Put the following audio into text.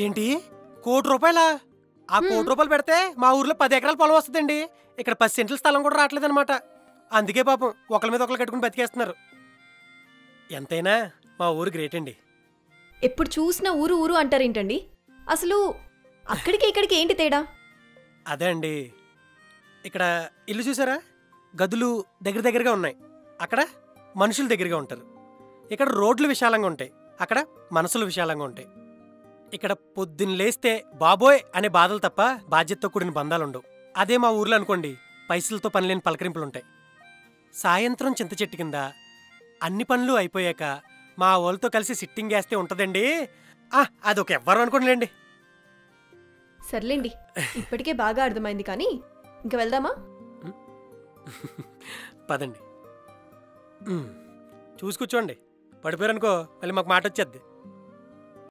ఏంటి ₹1,00,00,000? ఆ ₹1,00,00,000 పెడితే మా ఊర్లో 10 ఎకరాల పొలం వస్తుందండి. ఇక్కడ 10 సెంట్ల స్థలం కూడా రావట్లేదన్నమాట. అందుకే పాపం ఒకళ్ళ మీద ఒకళ్ళు కట్టుకుని బతికేస్తున్నారు. ఎంతైనా మా ఊరు గ్రేట్ అండి. ఎప్పుడు చూసినా ఊరు ఊరు అంటారేంటండి? అసలు అక్కడికి ఇక్కడికి ఏంటి తేడా? అదే అండి, ఇక్కడ ఇల్లు చూసారా, గదులు దగ్గర దగ్గరగా ఉన్నాయి. అక్కడ మనుషులు దగ్గరగా ఉంటారు. ఇక్కడ రోడ్లు విశాలంగా ఉంటాయి, అక్కడ మనసులు విశాలంగా ఉంటాయి. ఇక్కడ పొద్దున్న లేస్తే బాబోయ్ అనే బాధలు తప్ప బాధ్యతతో కూడిన బంధాలు ఉండవు. అదే మా ఊర్లో అనుకోండి, పైసలతో పనిలేని పలకరింపులుంటాయి. సాయంత్రం చింత చెట్టు కింద అన్ని పనులు అయిపోయాక మా వాళ్ళతో కలిసి సిట్టింగ్ వేస్తే ఉంటుందండి. అదొక ఎవ్వరు అనుకోండిలేండి. సర్లేండి, ఇప్పటికే బాగా అర్థమైంది. కానీ ఇంక వెళ్దామా? పదండి. చూసి కూర్చోండి, పడిపోయారనుకో మళ్ళీ మాకు మాట వచ్చేద్ది.